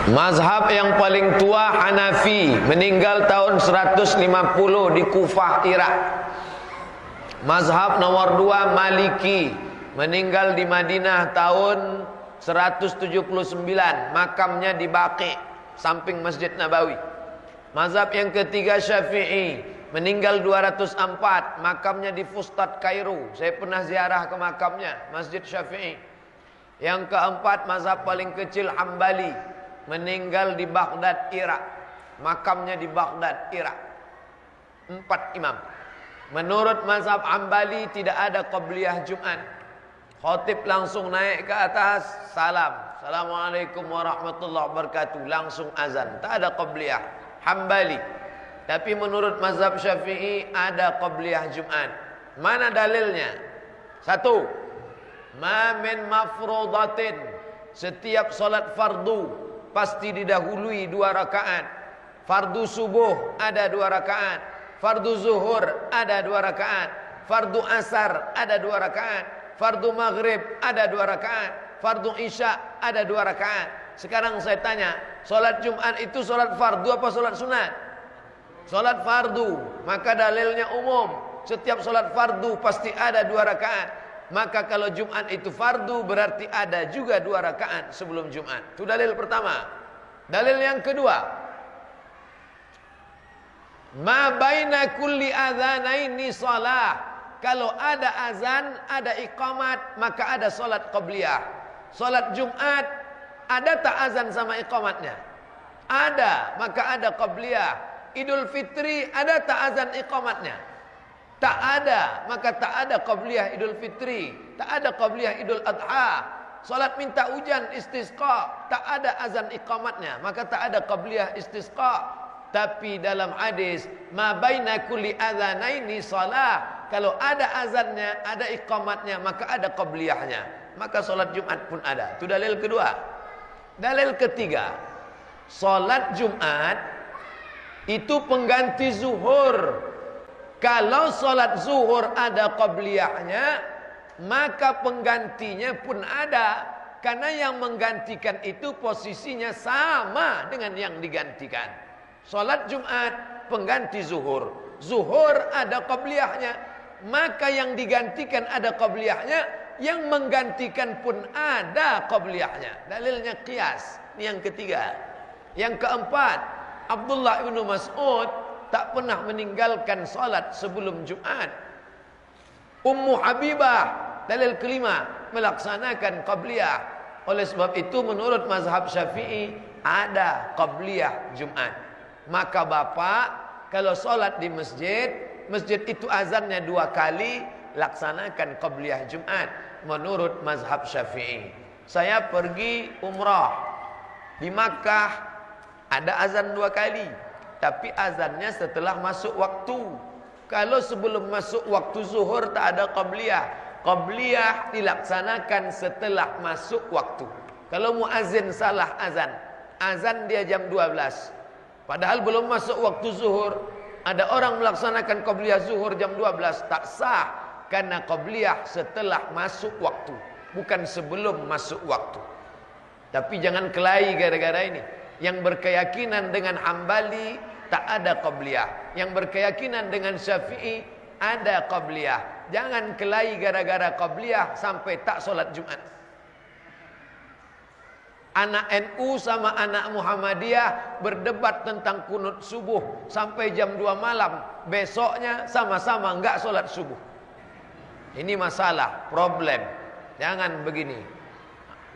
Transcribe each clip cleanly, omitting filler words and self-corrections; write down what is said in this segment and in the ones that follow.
Mazhab yang paling tua Hanafi, meninggal tahun 150 di Kufah, Irak. Mazhab nomor 2 Maliki, meninggal di Madinah tahun 179, makamnya di Baqi, samping Masjid Nabawi. Mazhab yang ketiga Syafi'i, meninggal 204, makamnya di Fustat, Kairo. Saya pernah ziarah ke makamnya, Masjid Syafi'i. Yang keempat mazhab paling kecil Hambali, meninggal di Baghdad, Irak. Makamnya di Baghdad, Irak. 4 imam. Menurut mazhab Hambali tidak ada qabliyah Jumat. Khatib langsung naik ke atas, salam, Assalamualaikum warahmatullahi wabarakatuh, langsung azan. Tak ada qabliyah Hambali. Tapi menurut mazhab Syafi'i ada qabliyah Jumat. Mana dalilnya? 1. Ma min mafrudatin, setiap solat fardu pasti didahului 2 rakaat. Fardu subuh ada 2 rakaat, fardu zuhur ada 2 rakaat, fardu asar ada 2 rakaat, fardu maghrib ada 2 rakaat, fardu isya ada 2 rakaat. Sekarang saya tanya, solat Jumat itu solat fardu apa solat sunat? Solat fardu. Maka dalilnya umum, setiap solat fardu pasti ada 2 rakaat. Maka kalau Jumat itu fardu, berarti ada juga 2 rakaat sebelum Jumat. Itu dalil pertama. Dalil yang kedua, ma baina kulli adzanaini shalah. Kalau ada azan, ada iqamat, maka ada solat qabliyah. Solat Jumat, ada tak azan sama iqamatnya? Ada, maka ada qabliyah. Idul Fitri, ada tak azan iqamatnya? Tak ada, maka tak ada qabliyah Idul Fitri, tak ada qabliyah Idul Adha. Salat minta hujan istisqa, tak ada azan iqamatnya, maka tak ada qabliyah istisqa. Tapi dalam hadis, ma baina kulli adzanaini shalah, kalau ada azannya, ada iqamatnya, maka ada qabliyahnya. Maka salat Jumat pun ada. Itu dalil kedua. Dalil ketiga, salat Jumat itu pengganti zuhur. Kalau solat zuhur ada qabliyahnya, maka penggantinya pun ada. Karena yang menggantikan itu posisinya sama dengan yang digantikan. Solat Jumat pengganti zuhur. Zuhur ada qabliyahnya, maka yang digantikan ada qabliyahnya, yang menggantikan pun ada qabliyahnya. Dalilnya qiyas. Ini yang ketiga. Yang keempat, Abdullah bin Mas'ud tak pernah meninggalkan salat sebelum Jumat. Ummu Habibah, dalil kelima, melaksanakan qabliyah. Oleh sebab itu menurut mazhab Syafi'i ada qabliyah Jumat. Maka bapak kalau salat di masjid, masjid itu azannya 2 kali, laksanakan qabliyah Jumat menurut mazhab Syafi'i. Saya pergi umrah di Makkah, ada azan 2 kali. Tapi azannya setelah masuk waktu. Kalau sebelum masuk waktu zuhur tak ada qabliyah. Qabliyah dilaksanakan setelah masuk waktu. Kalau muazin salah azan, azan dia jam 12, padahal belum masuk waktu zuhur, ada orang melaksanakan qabliyah zuhur jam 12, tak sah. Karena qabliyah setelah masuk waktu, bukan sebelum masuk waktu. Tapi jangan kelahi gara-gara ini. Yang berkeyakinan dengan Hambali tak ada qabliyah, yang berkeyakinan dengan Syafi'i ada qabliyah. Jangan kelahi gara-gara qabliyah sampai tak solat Jumat. Anak NU sama anak Muhammadiyah berdebat tentang kunut subuh sampai jam 2 malam. Besoknya sama-sama enggak solat subuh. Ini masalah, problem. Jangan begini.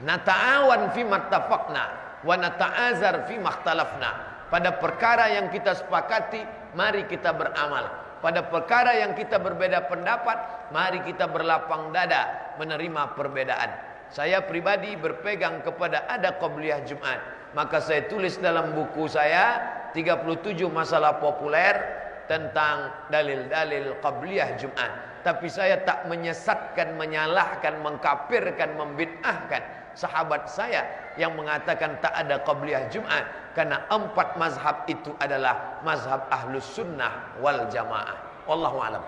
Nata'awan fi mattafaqna wa nata'azar fi makhtalafna. Pada perkara yang kita sepakati, mari kita beramal. Pada perkara yang kita berbeda pendapat, mari kita berlapang dada menerima perbedaan. Saya pribadi berpegang kepada ada qabliyah Jumat. Maka saya tulis dalam buku saya 37 masalah populer tentang dalil-dalil qabliyah Jumat. Tapi saya tak menyesatkan, menyalahkan, mengkafirkan, membid'ahkan sahabat saya yang mengatakan tak ada qabliyah Jumat. Karena 4 mazhab itu adalah mazhab ahlus sunnah wal jamaah. Wallahu a'lam.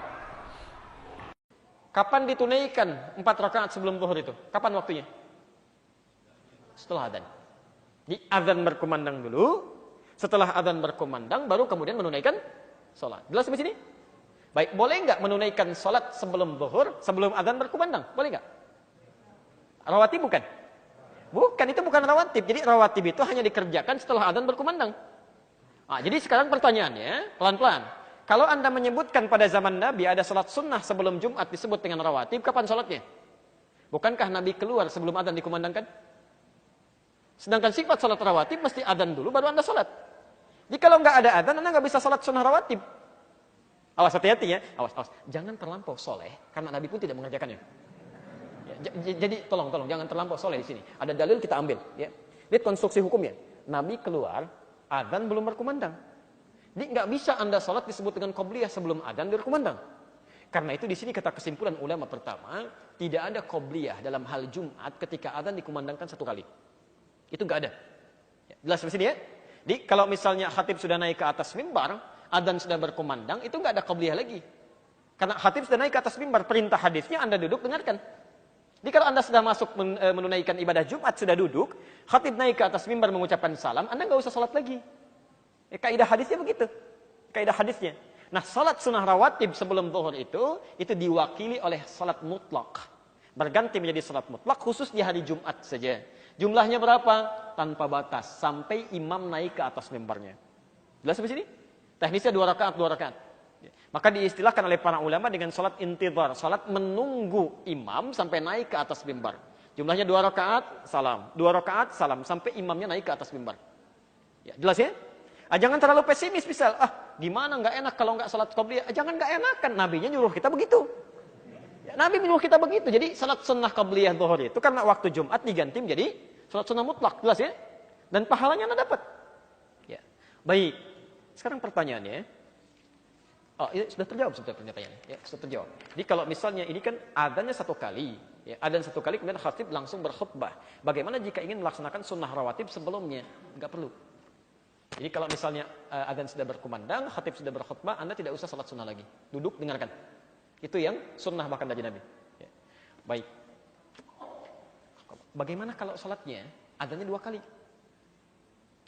Kapan ditunaikan 4 rakaat sebelum zuhur itu? Kapan waktunya? Setelah adzan. Di azan berkumandang dulu, setelah azan berkumandang baru kemudian menunaikan sholat. Jelas sampai sini? Baik, boleh nggak menunaikan sholat sebelum zuhur, sebelum azan berkumandang? Boleh nggak? Rawatib bukan? Bukan, itu bukan rawatib. Jadi rawatib itu hanya dikerjakan setelah azan berkumandang. Nah, jadi sekarang pertanyaannya, pelan-pelan. Kalau Anda menyebutkan pada zaman Nabi ada sholat sunnah sebelum Jumat disebut dengan rawatib, kapan sholatnya? Bukankah Nabi keluar sebelum azan dikumandangkan? Sedangkan sifat sholat rawatib mesti azan dulu baru Anda sholat. Jadi kalau nggak ada azan, Anda nggak bisa sholat sunnah rawatib. Awas, hati-hati ya. Awas. Jangan terlampau soleh, karena Nabi pun tidak mengerjakannya. Ya, jadi tolong jangan terlampau soleh di sini. Ada dalil kita ambil. Ya. Lihat konstruksi hukumnya. Nabi keluar, azan belum berkumandang. Jadi nggak bisa Anda sholat disebut dengan qobliyah sebelum azan berkumandang. Karena itu di sini kata kesimpulan ulama pertama, tidak ada qobliyah dalam hal Jumat ketika azan dikumandangkan satu kali. Itu nggak ada. Ya, jelas di sini ya. Jadi kalau misalnya khatib sudah naik ke atas mimbar, azan sudah berkumandang, itu nggak ada qobliyah lagi. Karena khatib sudah naik ke atas mimbar, perintah hadisnya Anda duduk dengarkan. Jadi kalau Anda sudah masuk menunaikan ibadah Jumat, sudah duduk, khatib naik ke atas mimbar mengucapkan salam, Anda nggak usah sholat lagi. Ya, kaidah hadisnya begitu. Kaidah hadisnya. Nah, salat sunnah rawatib sebelum zuhur itu diwakili oleh salat mutlak. Berganti menjadi salat mutlak khusus di hari Jumat saja. Jumlahnya berapa? Tanpa batas. Sampai imam naik ke atas mimbarnya. Jelas sampai sini? Teknisnya 2 rakaat. Maka diistilahkan oleh para ulama dengan salat intidhar. Salat menunggu imam sampai naik ke atas mimbar. Jumlahnya 2 rakaat, salam. 2 rakaat, salam. Sampai imamnya naik ke atas mimbar. Ya, jelas ya? Jangan terlalu pesimis misal. Gimana nggak enak kalau nggak salat qabliyah? Jangan nggak enakan. Nabinya nyuruh kita begitu. Ya, Nabi menyuruh kita begitu. Jadi salat sunnah qabliyah zuhur itu karena waktu Jumat diganti menjadi salat sunnah mutlak. Jelas ya? Dan pahalanya Anda dapat. Ya. Baik. Sekarang pertanyaannya. Ini sudah terjawab sebetulnya pertanyaannya. Ya, sudah terjawab. Jadi kalau misalnya ini kan adanya 1 kali. Ya, adzan 1 kali kemudian khatib langsung berkhutbah. Bagaimana jika ingin melaksanakan sunnah rawatib sebelumnya? Enggak perlu. Jadi kalau misalnya adzan sudah berkumandang, khatib sudah berkhutbah, Anda tidak usah salat sunnah lagi. Duduk, dengarkan. Itu yang sunnah bahkan dari Nabi. Ya. Baik. Bagaimana kalau salatnya adzannya 2 kali?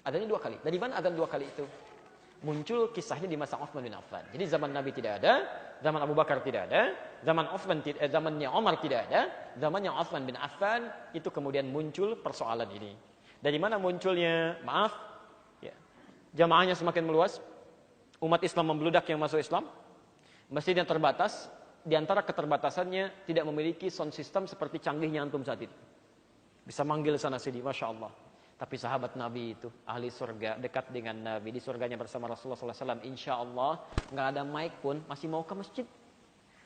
Adzannya 2 kali. Dari mana adzan 2 kali itu? Muncul kisahnya di masa Utsman bin Affan. Jadi zaman Nabi tidak ada, zaman Abu Bakar tidak ada, zamannya Umar tidak ada, zamannya Utsman bin Affan itu kemudian muncul persoalan ini. Dari mana munculnya? Maaf, ya. Jamaahnya semakin meluas, umat Islam membludak yang masuk Islam, masjidnya terbatas, di antara keterbatasannya tidak memiliki sound system seperti canggihnya antum saat itu. Bisa manggil sana sini, Masya Allah. Tapi sahabat Nabi itu, ahli surga, dekat dengan Nabi, di surganya bersama Rasulullah SAW, insya Allah, nggak ada mic pun, masih mau ke masjid.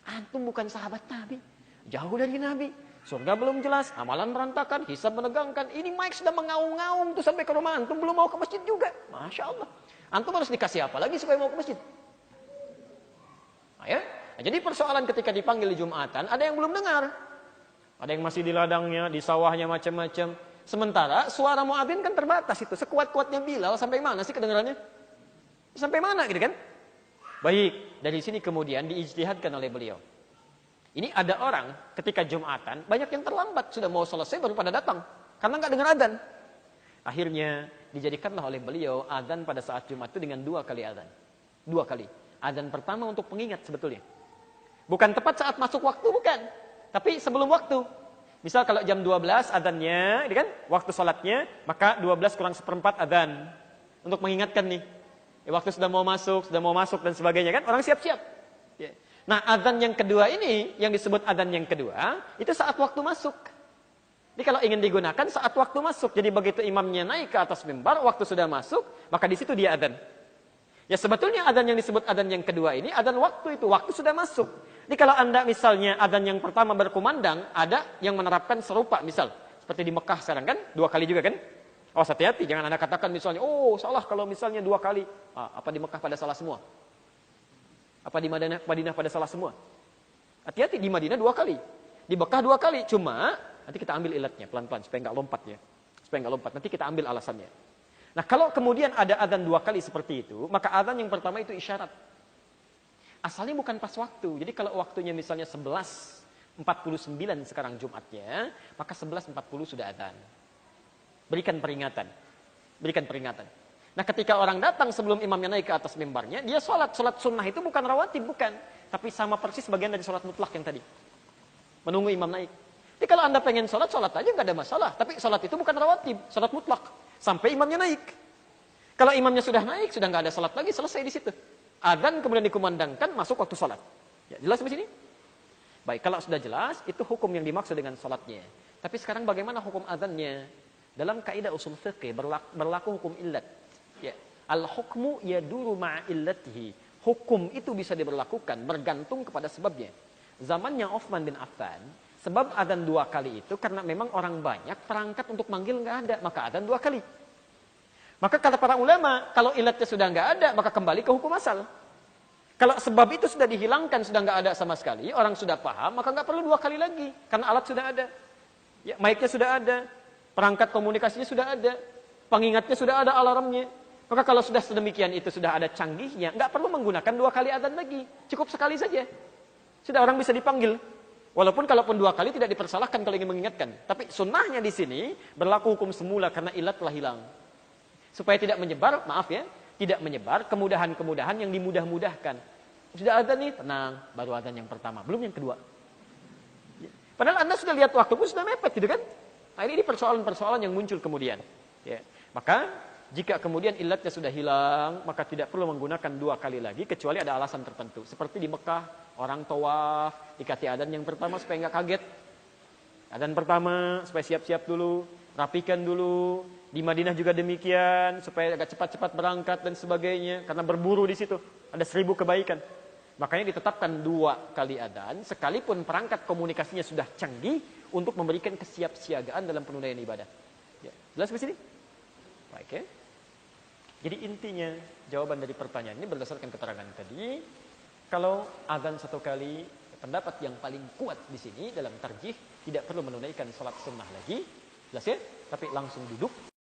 Antum bukan sahabat Nabi, jauh dari Nabi, surga belum jelas, amalan berantakan, hisab menegangkan, ini mic sudah mengaung-ngaung tuh sampai ke rumah antum, belum mau ke masjid juga. Masya Allah. Antum harus dikasih apa lagi supaya mau ke masjid? Nah, ya? Nah, jadi persoalan ketika dipanggil di Jumatan, ada yang belum dengar. Ada yang masih di ladangnya, di sawahnya macam-macam. Sementara suara muadzin kan terbatas itu. Sekuat-kuatnya Bilal sampai mana sih kedengarannya? Sampai mana gitu kan? Baik, dari sini kemudian diijtihadkan oleh beliau. Ini ada orang ketika Jumatan, banyak yang terlambat. Sudah mau selesai baru pada datang. Karena nggak dengar adzan. Akhirnya dijadikanlah oleh beliau adzan pada saat Jumat itu dengan 2 kali adzan. 2 kali. Adzan pertama untuk pengingat sebetulnya. Bukan tepat saat masuk waktu, bukan. Tapi sebelum waktu. Misal kalau jam 12 adzannya, kan, waktu sholatnya, maka 12 kurang 1/4 adzan. Untuk mengingatkan nih. Waktu sudah mau masuk dan sebagainya kan, orang siap-siap. Ya. Nah, adzan yang kedua ini, yang disebut adzan yang kedua, itu saat waktu masuk. Jadi kalau ingin digunakan saat waktu masuk. Jadi begitu imamnya naik ke atas mimbar, waktu sudah masuk, maka di situ dia adzan. Ya sebetulnya adzan yang disebut adzan yang kedua ini, adzan waktu itu, waktu sudah masuk. Jadi kalau Anda misalnya adzan yang pertama berkumandang, ada yang menerapkan serupa misal. Seperti di Mekah sekarang kan, 2 kali juga kan. Awas hati-hati, jangan Anda katakan misalnya, oh salah kalau misalnya 2 kali. Apa di Mekah pada salah semua? Apa di Madinah pada salah semua? Hati-hati, di Madinah 2 kali. Di Mekah 2 kali, cuma nanti kita ambil ilatnya pelan-pelan supaya nggak lompat ya. Supaya nggak lompat, nanti kita ambil alasannya. Nah kalau kemudian ada adzan 2 kali seperti itu, maka adzan yang pertama itu isyarat. Asalnya bukan pas waktu. Jadi kalau waktunya misalnya 11.49 sekarang Jumatnya, maka 11.40 sudah adzan. Berikan peringatan. berikan peringatan. Nah, ketika orang datang sebelum imamnya naik ke atas mimbarnya, dia sholat sunnah itu bukan rawatib, bukan. Tapi sama persis bagian dari sholat mutlak yang tadi. Menunggu imam naik. Jadi kalau Anda pengen sholat aja nggak ada masalah. Tapi sholat itu bukan rawatib, sholat mutlak. Sampai imamnya naik. Kalau imamnya sudah naik, sudah nggak ada sholat lagi, selesai di situ. Adzan kemudian dikumandangkan, masuk waktu sholat. Ya, jelas di sini? Baik, kalau sudah jelas, itu hukum yang dimaksud dengan sholatnya. Tapi sekarang bagaimana hukum adzannya? Dalam kaidah usul fiqih berlaku hukum illat. Ya. Al-hukmu yaduru ma'illatihi. Hukum itu bisa diberlakukan bergantung kepada sebabnya. Zamannya Utsman bin Affan, sebab adzan 2 kali itu karena memang orang banyak, perangkat untuk manggil nggak ada, maka adzan 2 kali. Maka kata para ulama, kalau ilatnya sudah nggak ada, maka kembali ke hukum asal. Kalau sebab itu sudah dihilangkan, sudah nggak ada sama sekali, orang sudah paham, maka nggak perlu 2 kali lagi, karena alat sudah ada. Ya, mic-nya sudah ada, perangkat komunikasinya sudah ada, pengingatnya sudah ada, alarmnya. Maka kalau sudah sedemikian itu sudah ada canggihnya, nggak perlu menggunakan 2 kali adzan lagi, cukup sekali saja. Sudah orang bisa dipanggil. Walaupun kalaupun 2 kali tidak dipersalahkan kalau ingin mengingatkan. Tapi sunnahnya di sini berlaku hukum semula karena ilat telah hilang. Supaya tidak menyebar, maaf ya, tidak menyebar kemudahan-kemudahan yang dimudah-mudahkan. Sudah adzan nih, tenang, baru adzan yang pertama, belum yang kedua. Padahal Anda sudah lihat waktu pun sudah mepet gitu kan? Nah, ini persoalan-persoalan yang muncul kemudian. Ya. Maka jika kemudian ilatnya sudah hilang, maka tidak perlu menggunakan 2 kali lagi kecuali ada alasan tertentu. Seperti di Mekah, orang tawaf, dikasih adzan yang pertama supaya nggak kaget. Adzan pertama supaya siap-siap dulu, rapikan dulu. Di Madinah juga demikian, supaya agak cepat-cepat berangkat dan sebagainya. Karena berburu di situ, ada 1000 kebaikan. Makanya ditetapkan 2 kali adzan, sekalipun perangkat komunikasinya sudah canggih untuk memberikan kesiapsiagaan dalam penunaian ibadah. Ya, jelas di sini? Baik ya. Jadi intinya jawaban dari pertanyaan ini berdasarkan keterangan tadi, kalau adzan 1 kali, pendapat yang paling kuat di sini dalam tarjih tidak perlu menunaikan salat sunnah lagi, jelas ya? Tapi langsung duduk